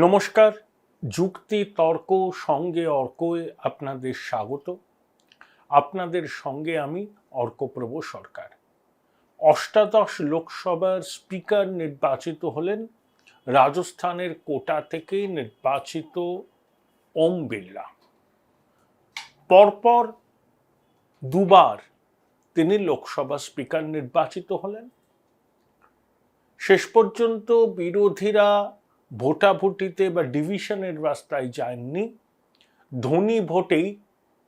নমস্কার। যুক্তি তর্ক সঙ্গে অর্কয়ে আপনাদের স্বাগত। আপনাদের সঙ্গে আমি অর্কপ্রভ সরকার। অষ্টাদশ লোকসভার স্পিকার নির্বাচিত হলেন রাজস্থানের কোটা থেকে নির্বাচিত ওম বিড়লা। পরপর দুবার তিনি লোকসভা স্পিকার নির্বাচিত হলেন। শেষ পর্যন্ত বিরোধীরা ভোটাভুটিতে বা ডিভিশনের রাস্তায় যাননি। ধ্বনি ভোটেই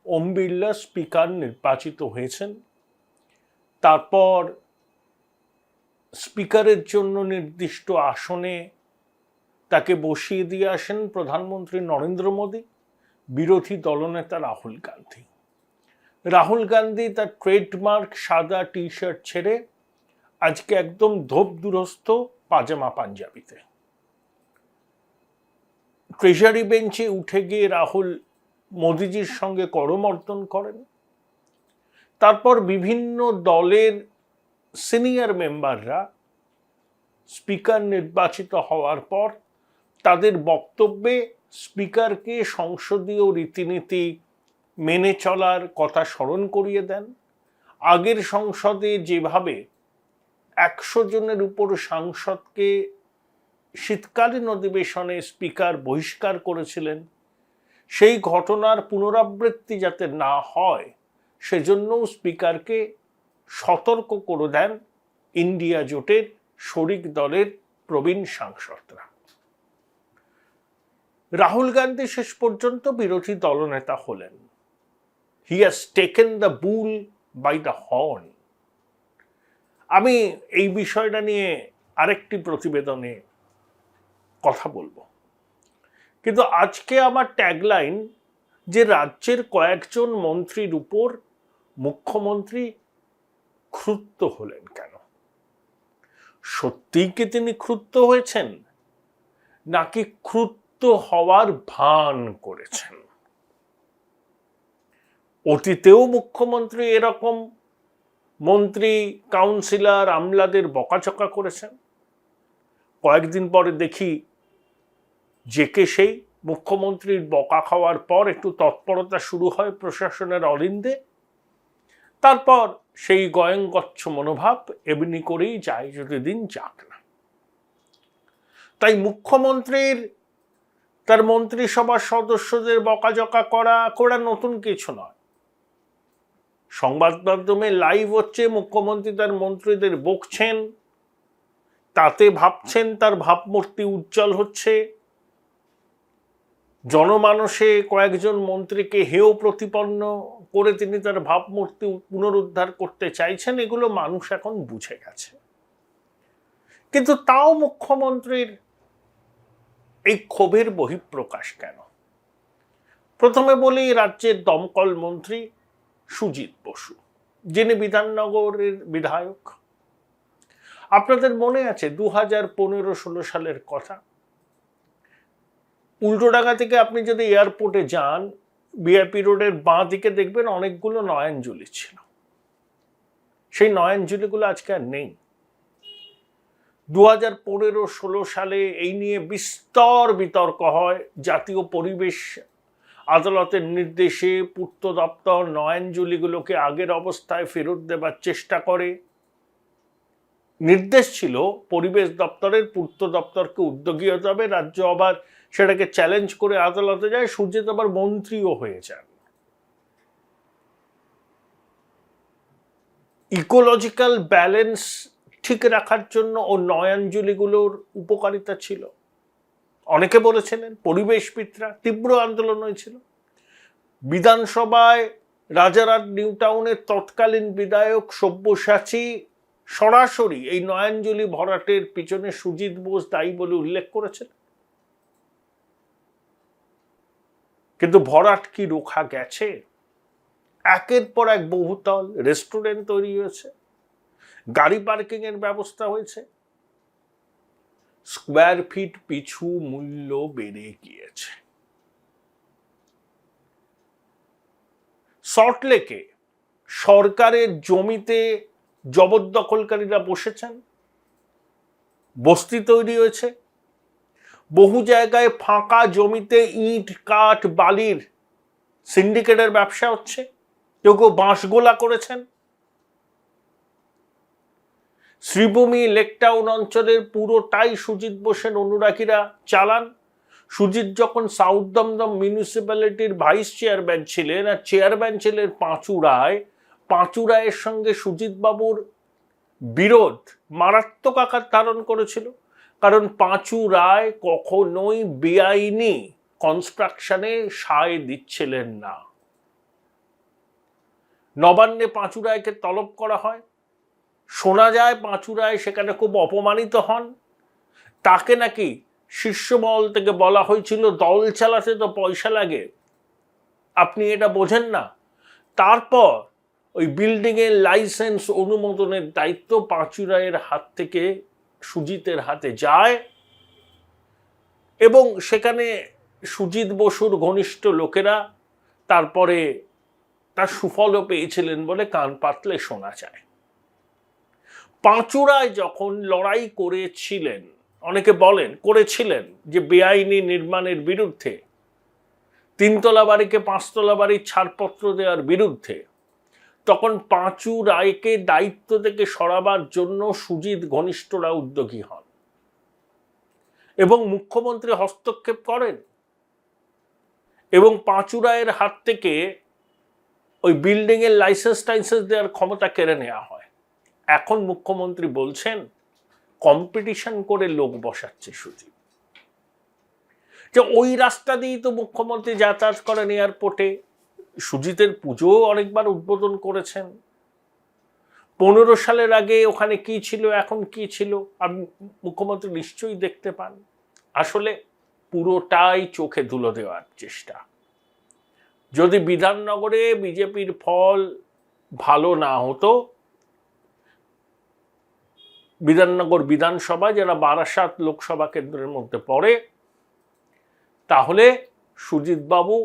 ওম বিড়লা স্পিকার নির্বাচিত হয়েছেন। তারপর স্পিকারের জন্য নির্দিষ্ট আসনে তাকে বসিয়ে দিয়ে আসেন প্রধানমন্ত্রী নরেন্দ্র মোদী, বিরোধী দলনেতা রাহুল গান্ধী। রাহুল গান্ধী তার ট্রেডমার্ক সাদা টি শার্ট ছেড়ে আজকে একদম ধোপ দুরস্ত পাজামা পাঞ্জাবিতে ট্রেজারি বেঞ্চে উঠে গিয়ে রাহুল মোদিজির সঙ্গে করমর্দন করেন। তারপর বিভিন্ন দলের সিনিয়র মেম্বাররা স্পিকার নির্বাচিত হওয়ার পর তাদের বক্তব্যে স্পিকারকে সংসদীয় রীতিনীতি মেনে চলার কথা স্মরণ করিয়ে দেন। আগের সংসদে যেভাবে 100 জনের উপর সাংসদকে শীতকালীন অধিবেশনে স্পিকার বহিষ্কার করেছিলেন, সেই ঘটনার পুনরাবৃত্তি যাতে না হয় সেজন্য স্পিকারকে সতর্ক করে দেন ইন্ডিয়া জোটের শরিক দলের প্রবীণ সাংসদরা। রাহুল গান্ধী শেষ পর্যন্ত বিরোধী দলনেতা হলেন। He has taken the bull by the horn. আমি এই বিষয়টা নিয়ে আরেকটি প্রতিবেদনে কথা বলবো, কিন্তু আজকে আমার ট্যাগলাইন যে রাজ্যের কয়েকজন মন্ত্রীর উপর মুখ্যমন্ত্রী ক্ষুব্ধ হলেন কেন? সত্যিই কি তিনি ক্ষুব্ধ হয়েছেন, নাকি ক্ষুব্ধ হওয়ার ভান করেছেন? অতীতেও মুখ্যমন্ত্রী এরকম মন্ত্রী, কাউন্সিলর, আমলাদের বকাচকা করেছেন। কয়েকদিন পরে দেখি যেকে সেই মুখ্যমন্ত্রীর বকা খাওয়ার পর একটু তৎপরতা শুরু হয় প্রশাসনের অলিন্দে। তারপর সেই গয়ঙ্গচ্ছ মনোভাব এমনি করেই যায়, যদি দিন যাক না। তাই মুখ্যমন্ত্রীর তার মন্ত্রিসভার সদস্যদের বকাঝকা করা নতুন কিছু নয়। সংবাদ মাধ্যমে লাইভ হচ্ছে, মুখ্যমন্ত্রী তার মন্ত্রীদের বকছেন, তাতে ভাবছেন তার ভাবমূর্তি উজ্জ্বল হচ্ছে। জনমানসে কয়েকজন মন্ত্রীকে হেয় প্রতিপন্ন করে তিনি তার ভাবমূর্তি পুনরুদ্ধার করতে চাইছেন, এগুলো মানুষ এখন বুঝে গেছে। কিন্তু তাও মুখ্যমন্ত্রীর এই ক্ষোভের বহিঃপ্রকাশ কেন? প্রথমে বলি রাজ্যের দমকল মন্ত্রী সুজিত বসু, যিনি বিধাননগরের বিধায়ক। আপনাদের মনে আছে 2015-16 সালের কথা, উল্টোডাঙ্গা থেকে আপনি যদি এয়ারপোর্টে যান, ভিআইপি রোডের বাঁ দিকে দেখবেন অনেকগুলো নয়নজুলি ছিল। সেই নয়নজুলিগুলো আজকে আর নেই। 2015-16 সালে এই নিয়ে বিস্তর বিতর্ক হয়। জাতীয় পরিবেশ আদালতের নির্দেশে পূর্ত দপ্তর নয়নজুলিগুলোকে আগের অবস্থায় ফেরত দেবার চেষ্টা করে। নির্দেশ ছিল পরিবেশ দপ্তরের, পূর্ত দপ্তরকে উদ্যোগী হতে হবে। রাজ্য আবার সেটাকে চ্যালেঞ্জ করে আদালতে যায়। সুজিত আবার মন্ত্রীও হয়ে যান। ইকোলজিক্যাল ব্যালেন্স ঠিক রাখার জন্য ও নয়নজুলিগুলোর উপকারিতা ছিল। অনেকে বলেছিলেন, পরিবেশবিদরা, তীব্র আন্দোলন হয়েছিল। বিধানসভায় রাজারহাট নিউ টাউনের তৎকালীন বিধায়ক সব্যসাচী সরাসরি এই নয়নজুলি ভরাটের পিছনে সুজিত বোস দায়ী বলে উল্লেখ করেছেন। কিন্তু ভরাট কি রোখা গেছে? একের পর এক বহুতল রেস্টুরেন্ট তৈরি হয়েছে, গাড়ি পার্কিং এর ব্যবস্থা হয়েছে, স্কোয়ার ফিট পিছু মূল্য বেড়ে গিয়েছে। সল্টলেকে সরকারের জমিতে জবরদখলকারীরা বসেছেন, বস্তি তৈরি হয়েছে। বহু জায়গায় ফাঁকা জমিতে ইট কাঠ বালির সিন্ডিকেটের ব্যবসা হচ্ছে, কেউ কেউ বাঁশগোলা করেছেন। শ্রীভূমি লেকটাউন অঞ্চলের পুরোটাই সুজিত বোসের অনুরাগীরা চালান। সুজিত যখন সাউথ দমদম মিউনিসিপ্যালিটির ভাইস চেয়ারম্যান ছিলেন আর চেয়ারম্যান ছিলেন পাঁচু রায়, পাঁচু রায়ের সঙ্গে সুজিত বাবুর বিরোধ মারাত্মক আকার ধারণ করেছিল, কারণ পাঁচু রায় কখনোই বেআইনি কনস্ট্রাকশনে সায় দিচ্ছিলেন না। নবান্নে পাঁচু রায়কে তলব করা হয়, শোনা যায় পাঁচু রায় সেখানে খুব অপমানিত হন। তাকে নাকি শীর্ষমহল থেকে বলা হয়েছিল, দল চালাতে তো পয়সা লাগে, আপনি এটা বোঝেন না। তারপর ওই বিল্ডিংয়ের লাইসেন্স অনুমোদনের দায়িত্ব পাঁচু রায়ের হাত থেকে সুজিতের হাতে যায় এবং সেখানে সুজিত বসুর ঘনিষ্ঠ লোকেরা তারপরে তার সুফলও পেয়েছিলেন বলে কান পাতলে শোনা যায়। পাঁচু রায় যখন লড়াই করেছিলেন, অনেকে বলেন করেছিলেন, যে বেআইনি নির্মাণের বিরুদ্ধে, তিনতলা বাড়িকে পাঁচতলা বাড়ির ছাড়পত্র দেওয়ার বিরুদ্ধে, তখন পাঁচু রায়কে দায়িত্ব থেকে সরাবার জন্য সুজিত ঘনিষ্ঠরা উদ্যোগী হন এবং মুখ্যমন্ত্রী হস্তক্ষেপ করেন এবং পাঁচু রায়ের হাত থেকে ওই বিল্ডিংয়ের লাইসেন্স টাইসেন্স দেওয়ার ক্ষমতা কেড়ে নেওয়া হয়। এখন মুখ্যমন্ত্রী বলছেন কম্পিটিশন করে লোক বসাচ্ছে সুজিত, যে ওই রাস্তা দিয়েই তো মুখ্যমন্ত্রী যাতায়াত করেন এয়ারপোর্টে, সুজিতের পুজো অনেকবার উদ্বোধন করেছেন। 15 সালের আগে ওখানে কি ছিল, এখন কি ছিল, আপনি মুখ্যমন্ত্রী নিশ্চয়ই দেখতে পান। আসলে পুরোটাই চোখে ধুলো দেওয়ার চেষ্টা। যদি বিধাননগরে বিজেপির ফল ভালো না হতো, বিধাননগর বিধানসভা যারা বারাসাত লোকসভা কেন্দ্রের মধ্যে পড়ে, তাহলে সুজিত বাবু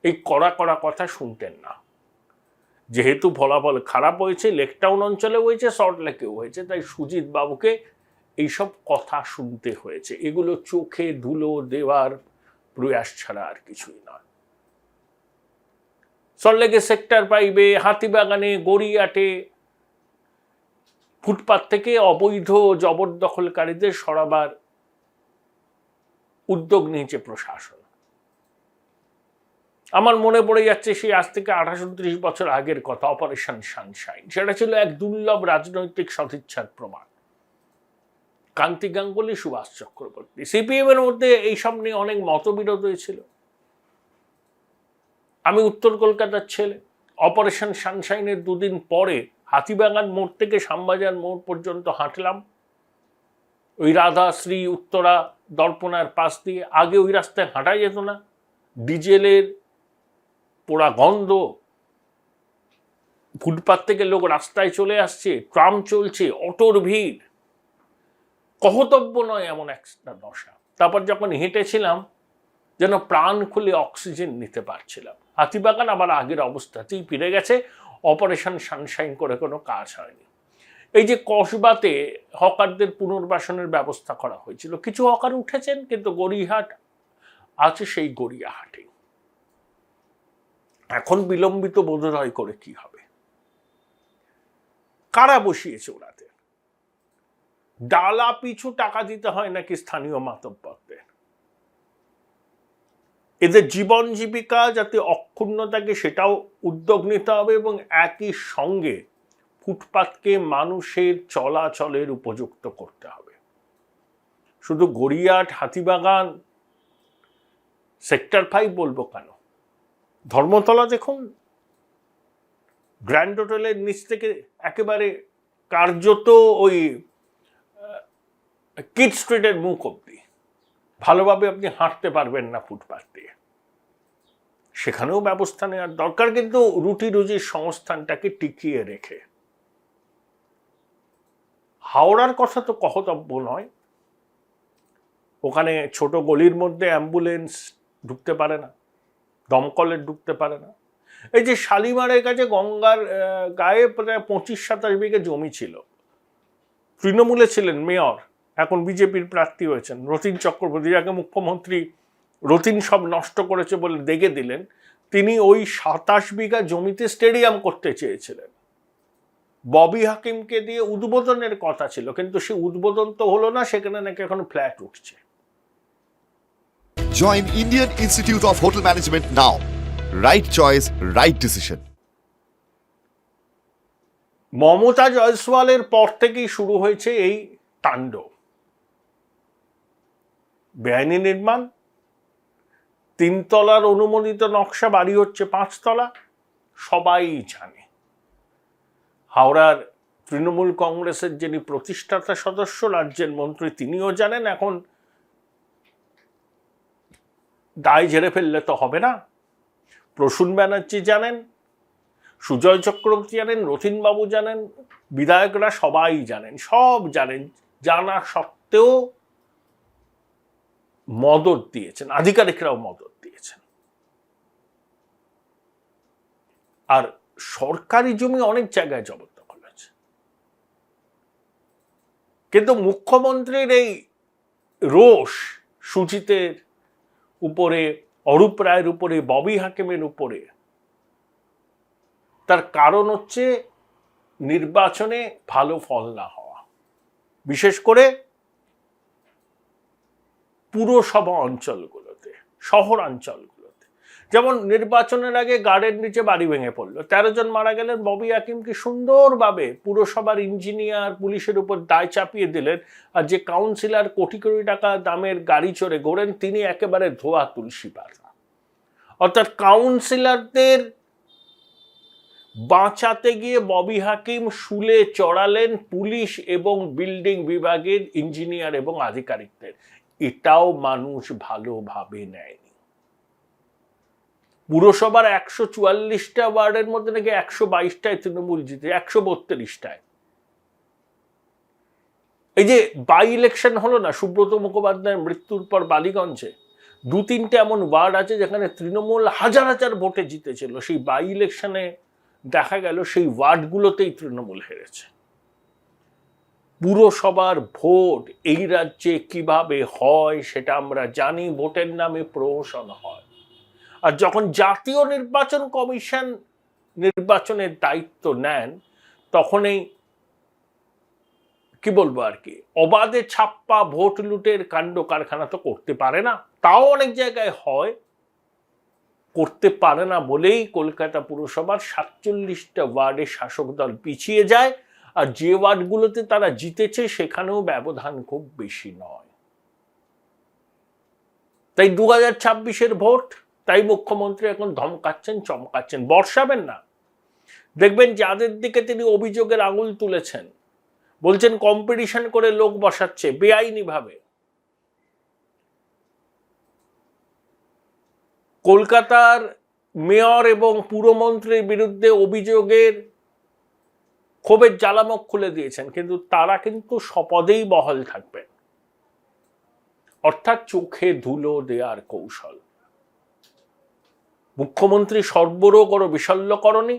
এই কড়া কড়া কথা শুনতেন না। যেহেতু ফলাফল খারাপ হয়েছে, লেকটাউন অঞ্চলে হয়েছে, সল্টলেকেও হয়েছে, তাই সুজিত বাবুকে এইসব কথা শুনতে হয়েছে। এগুলো চোখে ধুলো দেওয়ার প্রয়াস ছাড়া আর কিছুই নয়। সল্টলেকে সেক্টর 5-এ, হাতিবাগানে, গড়িয়াটে ফুটপাত থেকে অবৈধ জবরদখলকারীদের সরাবার উদ্যোগ নিয়েছে প্রশাসন। আমার মনে পড়ে যাচ্ছে সেই আজ থেকে 28-29 বছর আগের কথা, অপারেশন সানশাইন। সেটা ছিল এক দুর্লভ রাজনৈতিক সদিচ্ছার প্রমাণ। কান্তি গাঙ্গুলি, সুভাষ চক্রবর্তী, সিপিএম এর মধ্যে এইসব নিয়ে অনেক মতবিরোধ হয়েছিল। আমি উত্তর কলকাতার ছেলে, অপারেশন সানশাইনের 2 দিন পরে হাতিবাগান মোড় থেকে শ্যামবাজার মোড় পর্যন্ত হাঁটলাম, ওই রাধা শ্রী উত্তরা দর্পণার পাশ দিয়ে। আগে ওই রাস্তায় হাঁটা যেত না, ডিজেলের পোড়া গন্ধ, ফুটপাত থেকে লোক রাস্তায় চলে আসছে, ট্রাম চলছে, অটোর ভিড়, কহতব্য নয় এমন একটা দশা। তারপর যখন হেঁটেছিলাম যেন প্রাণ খুলে অক্সিজেন নিতে পারছিলাম। হাতিবাগান আবার আগের অবস্থাতেই ফিরে গেছে, অপারেশন সানশাইন করে কোনো কাজ হয়নি। এই যে কসবাতে হকারদের পুনর্বাসনের ব্যবস্থা করা হয়েছিল, কিছু হকার উঠেছেন, কিন্তু গড়িয়াহাট আছে সেই গড়িয়াহাটে। এখন বিলম্বিত বোধোদয় করে কি হবে? কারা বসিয়েছে ওনাদের? ডালা পিছু টাকা দিতে হয় নাকি স্থানীয় মাতব্বরদের? এদের জীবন জীবিকা যাতে অক্ষুণ্ণ থাকে সেটাও উদ্যোগ নিতে হবে এবং একই সঙ্গে ফুটপাতকে মানুষের চলাচলের উপযুক্ত করতে হবে। শুধু গড়িয়াহাট, হাতিবাগান, সেক্টর 5 বলবো কেন, ধর্মতলা দেখুন, গ্র্যান্ড হোটেলের নিচ থেকে একেবারে কার্যত ওই কিড স্ট্রিটের মুখ অব্দি ভালোভাবে আপনি হাঁটতে পারবেন না ফুটপাত দিয়ে। সেখানেও ব্যবস্থা নেওয়ার দরকার, কিন্তু রুটি রুজির সংস্থানটাকে টিকিয়ে রেখে। হাওড়ার কথা তো কহতব্য নয়, ওখানে ছোট গলির মধ্যে অ্যাম্বুলেন্স ঢুকতে পারে না, দমকলের ঢুকতে পারে না। এই যে শালিমারের কাছে গঙ্গার গায়ে প্রায় 25-27 বিঘে জমি ছিল, তৃণমূলে ছিলেন মেয়র, এখন বিজেপির প্রার্থী হয়েছেন রতিন চক্রবর্তী, যাকে মুখ্যমন্ত্রী রতিন সব নষ্ট করেছে বলে দেখে দিলেন, তিনি ওই 27 বিঘা জমিতে স্টেডিয়াম করতে চেয়েছিলেন। ববি হাকিমকে দিয়ে উদ্বোধনের কথা ছিল, কিন্তু সে উদ্বোধন তো হলো না, সেখানে নাকি এখন ফ্ল্যাট উঠছে। Join Indian Institute of Hotel Management now. Right choice, right decision. Mamata জয়সওয়ালের পর থেকেই শুরু হয়েছে এই তাণ্ডব। বেআইনি নির্মাণ, 3 তলার অনুমোদিত নকশা, বাড়ি হচ্ছে 5 তলা, সবাই জানে। হাওড়ার তৃণমূল কংগ্রেসের যিনি প্রতিষ্ঠাতা সদস্য, রাজ্যের মন্ত্রী, তিনিও জানেন। এখন দায় ঝেড়ে ফেললে তো হবে না। প্রসূন ব্যানার্জি জানেন, সুজয় চক্রবর্তী জানেন, রথিনবাবু জানেন, বিধায়করা সবাই জানেন, সব জানেন। জানা সত্ত্বেও মদত দিয়েছেন, আধিকারিকরাও মদত দিয়েছেন। আর সরকারি জমি অনেক জায়গায় জবরদখল আছে। কিন্তু মুখ্যমন্ত্রীর এই রোষ সুজিতের উপরে, অরূপ রায়ের উপরে, ববি হাকিমের উপরে, তার কারণ হচ্ছে নির্বাচনে ভালো ফল না হওয়া, বিশেষ করে পুরসভা অঞ্চলগুলোতে, শহরাঞ্চলগুলোতে। যেমন নির্বাচনের আগে গার্ডের নিচে বাড়ি ভেঙে পড়লো, 13 জন মারা গেলেন। ববি হাকিম কি সুন্দরভাবে পুরসভার ইঞ্জিনিয়ার, পুলিশের উপর দায় চাপিয়ে দিলেন, আর যে কাউন্সিলর কোটি কোটি টাকা দামের গাড়ি চড়ে ঘোরেন, তিনি একেবারে ধোয়া তুলসী পাতা। অর্থাৎ কাউন্সিলরদের বাঁচাতে গিয়ে ববি হাকিম শুলে চড়ালেন পুলিশ এবং বিল্ডিং বিভাগের ইঞ্জিনিয়ার এবং আধিকারিকদের। এটাও মানুষ ভালোভাবে নেয়নি। পুরসভার 144টা ওয়ার্ডের মধ্যে নাকি 122টায় তৃণমূল জিতে, 132টায়। এই যে বাই ইলেকশন হলো না সুব্রত মুখোপাধ্যায়ের মৃত্যুর পর বালিগঞ্জে, 2-3টে এমন ওয়ার্ড আছে যেখানে তৃণমূল হাজার হাজার ভোটে জিতেছিল। সেই বাই ইলেকশনে দেখা গেল সেই ওয়ার্ডগুলোতেই তৃণমূল হেরেছে। পুরসভার ভোট এই রাজ্যে কিভাবে হয় সেটা আমরা জানি। ভোটের নামে প্রহসন হয়। আর যখন জাতীয় নির্বাচন কমিশন নির্বাচনের দায়িত্ব নেন, তখন এই কি বলবো আর কি, অবাধে ছাপ্পা ভোট লুটের কাণ্ড কারখানা তো করতে পারে না। তাও অনেক জায়গায় হয়, করতে পারে না বলেই কলকাতা পুরসভার 47টা ওয়ার্ডে শাসক দল পিছিয়ে যায়। আর যে ওয়ার্ডগুলোতে তারা জিতেছে সেখানেও ব্যবধান খুব বেশি নয়। তাই 2026-এর ভোট, তাই মুখ্যমন্ত্রী এখন ধমকাচ্ছেন, চমকাচ্ছেন। বর্ষাবেন না, দেখবেন যাদের দিকে তিনি অভিযোগের আঙুল তুলেছেন, বলছেন কম্পিটিশন করে লোক বসাচ্ছে বেআইনি ভাবে। কলকাতার মেয়র এবং পুরমন্ত্রীর বিরুদ্ধে অভিযোগের ক্ষোভের জ্বালামুখ খুলে দিয়েছেন, কিন্তু তারা কিন্তু স্বপদেই বহাল থাকবেন। অর্থাৎ চোখে ধুলো দেওয়ার কৌশল। মুখ্যমন্ত্রী সর্বরোগ বিশল্যকরণী,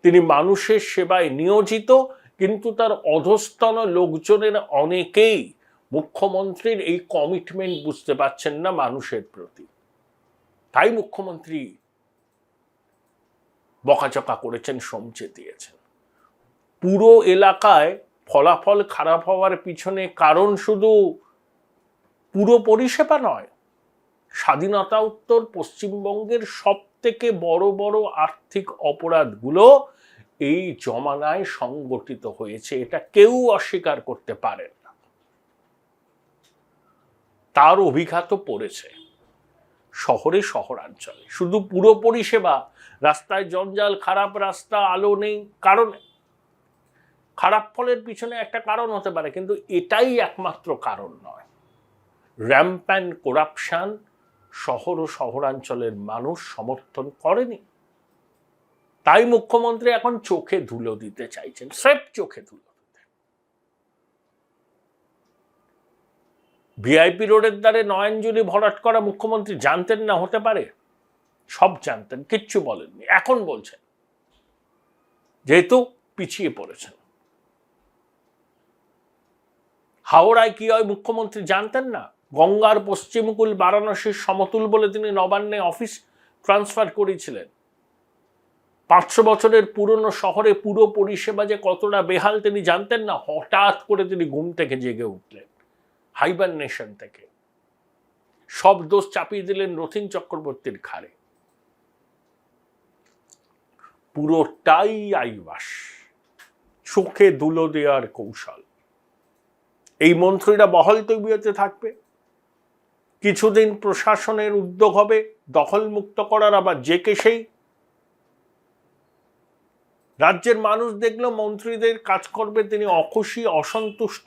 তিনি মানুষের সেবায় নিয়োজিত, কিন্তু তার অধস্তন লোকজনের অনেকেই মুখ্যমন্ত্রীর এই কমিটমেন্ট বুঝতে পারছেন না মানুষের প্রতি। তাই মুখ্যমন্ত্রী বকাচকা করেছেন, সমঝে দিয়েছেন। পুরো এলাকায় ফলাফল খারাপ হওয়ার পিছনে কারণ শুধু পুরো পরিষেবা নয়, স্বাধীনতা উত্তর পশ্চিমবঙ্গের সব থেকে বড় বড় আর্থিক অপরাধগুলো এই জমানায় সংগঠিত হয়েছে। এটা কেউ অস্বীকার করতে পারেন না। তার অভিঘাতও পড়েছে শহরে, শহরাঞ্চলে। শুধু পুরো পরিষেবা, রাস্তায় জঞ্জাল, খারাপ রাস্তা, আলো নেই, কারণ খারাপ ফলের পিছনে একটা কারণ হতে পারে, কিন্তু এটাই একমাত্র কারণ নয়। র্যাম্প্যান্ট করাপশন শহর ও শহরাঞ্চলের মানুষ সমর্থন করেনি। তাই মুখ্যমন্ত্রী এখন চোখে ধুলো দিতে চাইছেন, স্রেফ চোখে ধুলো দিতে। ভিআইপি রোডের দ্বারে নয়নজলি ভরাট করা মুখ্যমন্ত্রী জানতেন না? হতে পারে, সব জানতেন, কিচ্ছু বলেননি। এখন বলছেন, যেহেতু পিছিয়ে পড়েছেন। হাওড়ায় কি হয় মুখ্যমন্ত্রী জানতেন না? গঙ্গার পশ্চিমকুল বারাণসীর সমতুল বলে তিনি নবান্নে অফিস ট্রান্সফার করেছিলেন। 500 বছরের পুরনো শহরে পুরো পরিষেবা যে কতটা বেহাল তিনি জানতেন না। হঠাৎ করে তিনি ঘুম থেকে জেগে উঠলেন, হাইবারনেশন থেকে। সব দোষ চাপিয়ে দিলেন রথীন চক্রবর্তীর ঘাড়ে। পুরোটাই আইবাস, চোখে ধুলো দেওয়ার কৌশল। এই মন্ত্রীরা বহাল তবিয়তে থাকবে, কিছুদিন প্রশাসনের উদ্যোগ হবে দখল মুক্ত করার, আবার যে কে সেই। রাজ্যের মানুষ দেখলো মন্ত্রীদের কাজকর্মে তিনি অখুশি, অসন্তুষ্ট,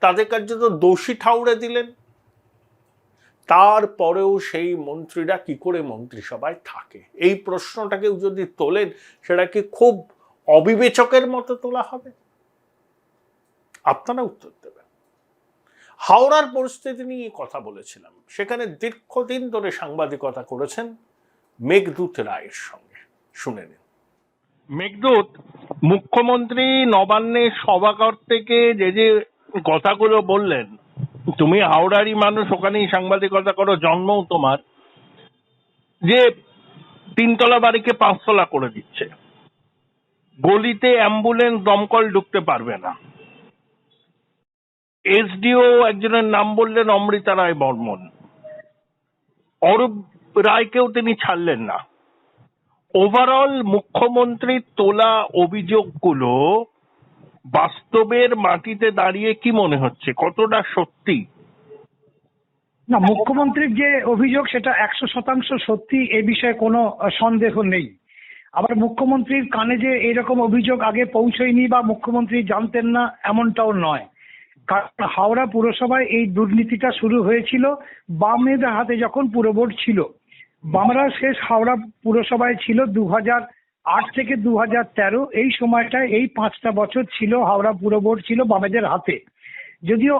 তাদের কার্যত দোষী ঠাউরে দিলেন। তারপরেও সেই মন্ত্রীরা কি করে মন্ত্রিসভায় থাকে, এই প্রশ্নটাকেও যদি তোলেন, সেটা কি খুব অবিবেচকের মতো তোলা হবে? আপনারা উত্তর দেবেন। হাওড়ার পরিস্থিতি নিয়ে কথা বলেছিলাম, সেখানে দীর্ঘদিন ধরে সাংবাদিকতা করেছেন মেঘদূত রায়ের সঙ্গে, শুনে নিন। মেঘদূত, মুখ্যমন্ত্রী নবান্নে সভাঘর থেকে যে কথাগুলো বললেন, তুমি হাওড়ারই মানুষ, ওখানেই সাংবাদিকতা করো, জন্মও তোমার, যে 3 তলা বাড়িকে 5 তলা করে দিচ্ছে, গলিতে অ্যাম্বুলেন্স দমকল ঢুকতে পারবে না, এসডিও একজনের নাম বললেন অমৃতা রায় বর্মন, অরূপ রায়কেও তিনি ছাড়লেন না। ওভারঅল মুখ্যমন্ত্রীর তোলা অভিযোগগুলো বাস্তবের মাটিতে দাঁড়িয়ে কি মনে হচ্ছে, কতটা সত্যি? না, মুখ্যমন্ত্রীর যে অভিযোগ সেটা 100% সত্যি, এ বিষয়ে কোনো সন্দেহ নেই। আবার মুখ্যমন্ত্রীর কানে যে এরকম অভিযোগ আগে পৌঁছয়নি বা মুখ্যমন্ত্রী জানতেন না, এমনটাও নয়। কারণ হাওড়া পুরসভায় এই দুর্নীতিটা শুরু হয়েছিল বামেদের হাতে, যখন পুরবোর্ড ছিল। বামরা শেষ হাওড়া পুরসভায় ছিল 2008 থেকে 2013, এই সময়টায় এই 5টা বছর ছিল হাওড়া পুরবোর্ড ছিল বামেদের হাতে। যদিও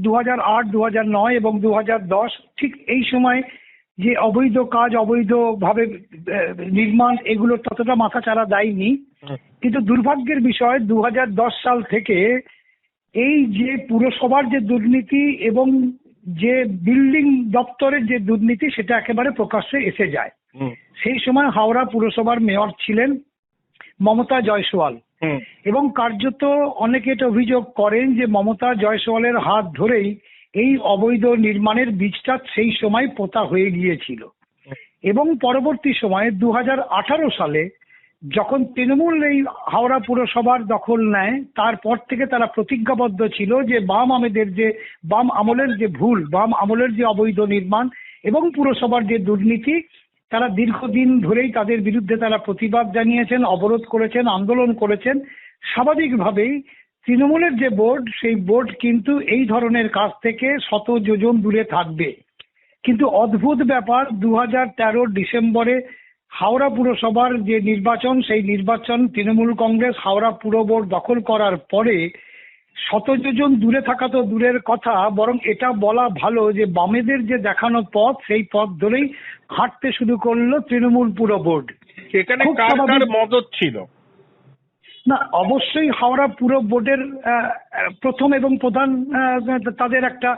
2008, 2009 এবং 2010 ঠিক এই সময় যে অবৈধ কাজ, অবৈধভাবে নির্মাণ, এগুলো ততটা মাথাচাড়া দেয়নি। কিন্তু দুর্ভাগ্যের বিষয় 2010 সাল থেকে এই যে পুরসভার যে দুর্নীতি এবং যে বিল্ডিং দপ্তরের যে দুর্নীতি, সেটা একেবারে প্রকাশ্যে এসে যায়। সেই সময় হাওড়া পুরসভার মেয়র ছিলেন মমতা জয়সওয়াল, এবং কার্যত অনেকে এটা অভিযোগ করেন যে মমতা জয়সওয়ালের হাত ধরেই এই অবৈধ নির্মাণের বীজটা সেই সময় পোতা হয়ে গিয়েছিল। এবং পরবর্তী সময়ে 2018 সালে যখন তৃণমূল এই হাওড়া পুরসভার দখল নেয়, তারপর থেকে তারা প্রতিজ্ঞাবদ্ধ ছিল যে বাম আমলের যে ভুল, বাম আমলের যে অবৈধ নির্মাণ এবং পুরসভার যে দুর্নীতি, তারা দীর্ঘদিন ধরেই তাদের বিরুদ্ধে তারা প্রতিবাদ জানিয়েছেন, অবরোধ করেছেন, আন্দোলন করেছেন। স্বাভাবিকভাবেই তৃণমূলের যে বোর্ড, সেই বোর্ড কিন্তু এই ধরনের কাজ থেকে শত যোজন দূরে থাকবে। কিন্তু অদ্ভুত ব্যাপার, 2013 ডিসেম্বরে হাওড়া পুরসভার যে নির্বাচন, সেই নির্বাচন তৃণমূল কংগ্রেস হাওড়া পুর বোর্ড দখল করার পরে শত যোজন দূরে থাকা তো দূরের কথা, বরং এটা বলা ভালো যে বামেদের যে দেখানো পথ, সেই পথ ধরেই হাঁটতে শুরু করলো তৃণমূল পুর বোর্ড। এখানে কার কার মদত ছিল? না, অবশ্যই হাওড়া পুর বোর্ডের প্রথম এবং প্রধান তাদের একটা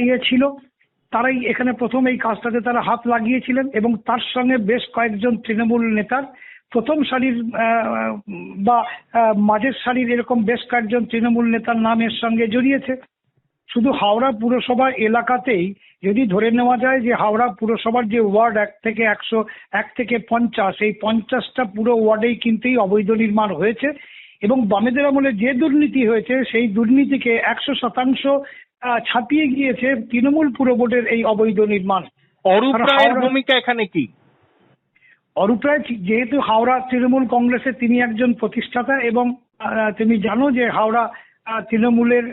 ইয়ে ছিল, তারাই এখানে প্রথম এই কাজটাতে তারা হাত লাগিয়েছিলেন, এবং তার সঙ্গে বেশ কয়েকজন তৃণমূল নেতার প্রথম সারির বা মাঝের সারির এরকম বেশ কয়েকজন তৃণমূল নেতার নাম এর সঙ্গে জড়িয়েছে। শুধু হাওড়া পুরসভা এলাকাতেই যদি ধরে নেওয়া যায় যে হাওড়া পুরসভার যে ওয়ার্ড 1 থেকে 50, এই 50টা পুরো ওয়ার্ডেই কিন্তু এই অবৈধ নির্মাণ হয়েছে, এবং বামেদের আমলে যে দুর্নীতি হয়েছে সেই দুর্নীতিকে 100% ছাপিয়ে গিয়েছে তৃণমূল পুর বোর্ডের এই অবৈধ নির্মাণ। অরূপ রায়ের ভূমিকা এখানে কি? অরূপ রায় যেহেতু হাওড়া তৃণমূল কংগ্রেসের তিনি একজন প্রতিষ্ঠাতা, এবং তুমি জানো যে হাওড়া তৃণমূলের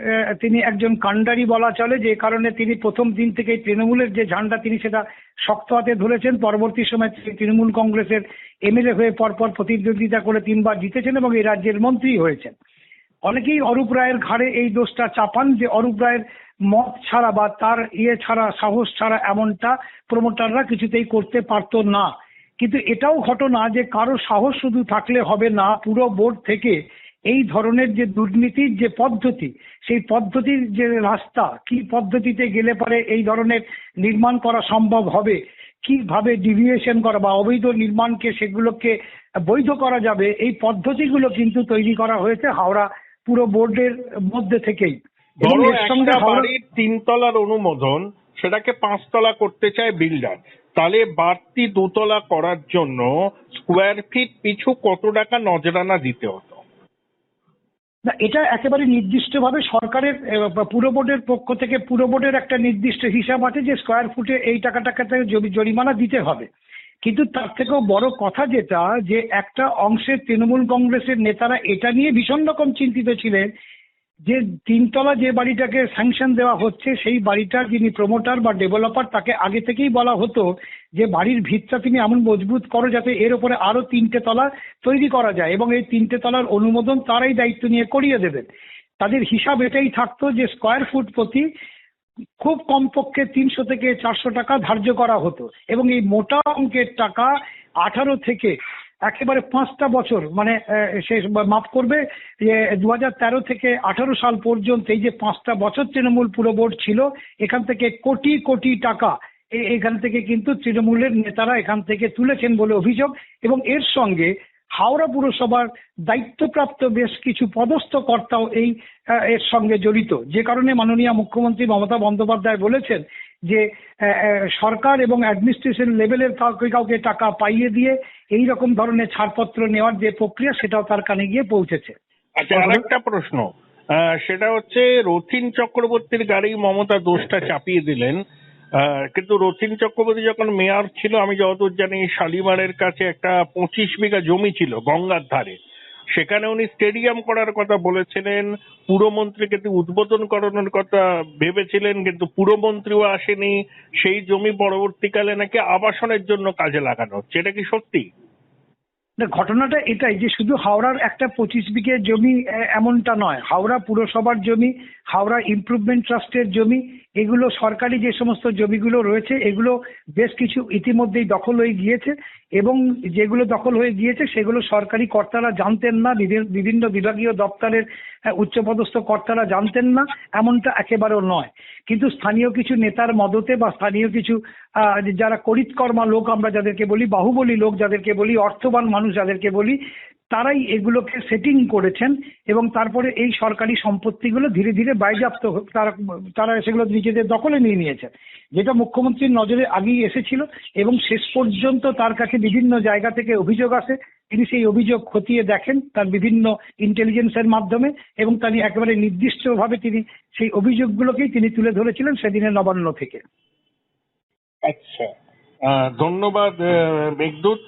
তিনি একজন কাণ্ডারি বলা চলে, যে কারণে তিনি প্রথম দিন থেকে তৃণমূলের যে ঝান্ডা তিনি সেটা শক্ত হাতে ধরেছেন। পরবর্তী সময় তিনি তৃণমূল কংগ্রেসের এমএলএ হয়ে পরপর প্রতিদ্বন্দ্বিতা করে 3 বার জিতেছেন এবং এই রাজ্যের মন্ত্রী হয়েছেন। অনেকেই অরূপ রায়ের ঘাড়ে এই দোষটা চাপান যে অরূপ রায়ের মত ছাড়া বা তার ছাড়া, সাহস ছাড়া এমনটা প্রমোটাররা কিছুতেই করতে পারতো না। কিন্তু এটাও ঘটনা যে কারো সাহস শুধু থাকলে হবে না, পুরো বোর্ড থেকে এই ধরনের যে দুর্নীতির যে পদ্ধতি, সেই পদ্ধতির যে রাস্তা, কি পদ্ধতিতে গেলে পরে এই ধরনের নির্মাণ করা সম্ভব হবে, কিভাবে ডিভিয়েশন করা বা অবৈধ নির্মাণকে সেগুলোকে বৈধ করা যাবে, এই পদ্ধতিগুলো কিন্তু তৈরি করা হয়েছে হাওড়া পুরো বোর্ডের মধ্যে থেকেই। এবং ধরো এর সঙ্গে একটা হাওড়া বাড়ির 3 তলার অনুমোদন, সেটাকে 5 তলা করতে চায় বিল্ডার, তাহলে বাড়তি 2 তলা করার জন্য স্কোয়ার ফিট পিছু কত টাকা নজরানা দিতে হতো? না, এটা একেবারে নির্দিষ্টভাবে সরকারের পুর বোর্ডের পক্ষ থেকে পুর বোর্ডের একটা নির্দিষ্ট হিসাব আছে যে স্কোয়ার ফুটে এই টাকাটাকে জরিমানা দিতে হবে। কিন্তু তার থেকেও বড় কথা যেটা, যে একটা অংশের তৃণমূল কংগ্রেসের নেতারা এটা নিয়ে ভীষণ রকম চিন্তিত ছিলেন যে 3 তলা যে বাড়িটাকে স্যাংশন দেওয়া হচ্ছে, সেই বাড়িটার যিনি প্রমোটার বা ডেভেলপার তাকে আগে থেকেই বলা হতো যে বাড়ির ভিতটা তুমি এমন মজবুত করো যাতে এর উপরে আরো 3টে তলা তৈরি করা যায়, এবং এই 3টে তলার অনুমোদন তারাই দায়িত্ব নিয়ে করিয়ে দেবেন। তাদের হিসাব এটাই থাকতো যে স্কোয়ার ফুট প্রতি খুব কমপক্ষে 300 থেকে 400 টাকা ধার্য করা হতো, এবং এই মোটা অঙ্কের টাকা 18 থেকে একেবারে 5টা বছর, মানে শেষ মাফ করবে, যে 2013 থেকে 18 সাল পর্যন্ত এই যে 5টা বছর তৃণমূল পুর বোর্ড ছিল, এখান থেকে কোটি কোটি টাকা এখান থেকে কিন্তু তৃণমূলের নেতারা এখান থেকে তুলেছেন বলে অভিযোগ। এবং এর সঙ্গে হাওড়া পুরসভার দায়িত্বপ্রাপ্ত বেশ কিছু পদস্থ কর্তাও এর সঙ্গে জড়িত, যে কারণে মাননীয় মুখ্যমন্ত্রী মমতা বন্দ্যোপাধ্যায় বলেছেন যে সরকার এবং অ্যাডমিনিস্ট্রেশন লেভেলের কাউকে টাকা পাইয়ে দিয়ে এই রকম ধরনের ছাড়পত্র নেওয়ার যে প্রক্রিয়া, সেটাও তার কানে গিয়ে পৌঁছেছে। আচ্ছা, আর একটা প্রশ্ন, সেটা হচ্ছে রথীন চক্রবর্তীর গাড়ি মমতা দোষটা চাপিয়ে দিলেন, কিন্তু রথীন চক্রবর্তী যখন মেয়র ছিল, আমি যতদূর জানি শালিমারের কাছে একটা 25 বিঘা জমি ছিল গঙ্গার ধারে, সেখানে উনি স্টেডিয়াম করার কথা বলেছিলেন, পুরমন্ত্রীকে উদ্বোধন করানোর কথা ভেবেছিলেন, কিন্তু পুরমন্ত্রীও আসেনি। সেই জমি পরবর্তীকালে নাকি আবাসনের জন্য কাজে লাগানো হচ্ছে, এটা কি সত্যি? না, ঘটনাটা এটাই যে শুধু হাওড়ার একটা 25 বিঘে জমি এমনটা নয়, হাওড়া পুরসভার জমি, হাওড়া ইমপ্রুভমেন্ট ট্রাস্টের জমি, এগুলো সরকারি যে সমস্ত জমিগুলো রয়েছে এগুলো বেশ কিছু ইতিমধ্যেই দখল হয়ে গিয়েছে, এবং যেগুলো দখল হয়ে গিয়েছে সেগুলো সরকারি কর্তারা জানতেন না, বিভিন্ন বিভাগীয় দপ্তরের উচ্চপদস্থ কর্তারা জানতেন না, এমনটা একেবারেও নয়। কিন্তু স্থানীয় কিছু নেতার মদতে বা স্থানীয় কিছু যারা করিতকর্মা লোক আমরা যাদেরকে বলি, বাহুবলী লোক যাদেরকে বলি, অর্থবান মানুষ যাদেরকে বলি, তারাই এগুলোকে সেটিং করেছেন, এবং তারপরে এই সরকারি সম্পত্তিগুলো ধীরে ধীরে বাজেয়াপ্ত তারা সেগুলো নিজেদের দখলে নিয়ে নিয়েছেন, যেটা মুখ্যমন্ত্রীর নজরে আগেই এসেছিল, এবং শেষ পর্যন্ত তার কাছে বিভিন্ন জায়গা থেকে অভিযোগ আসে, তিনি সেই অভিযোগ খতিয়ে দেখেন তার বিভিন্ন ইন্টেলিজেন্সের মাধ্যমে, এবং তিনি একেবারে নির্দিষ্টভাবে তিনি সেই অভিযোগগুলোকেই তিনি তুলে ধরেছিলেন সেদিনের নবান্ন থেকে। আচ্ছা, ধন্যবাদ মেঘদূত।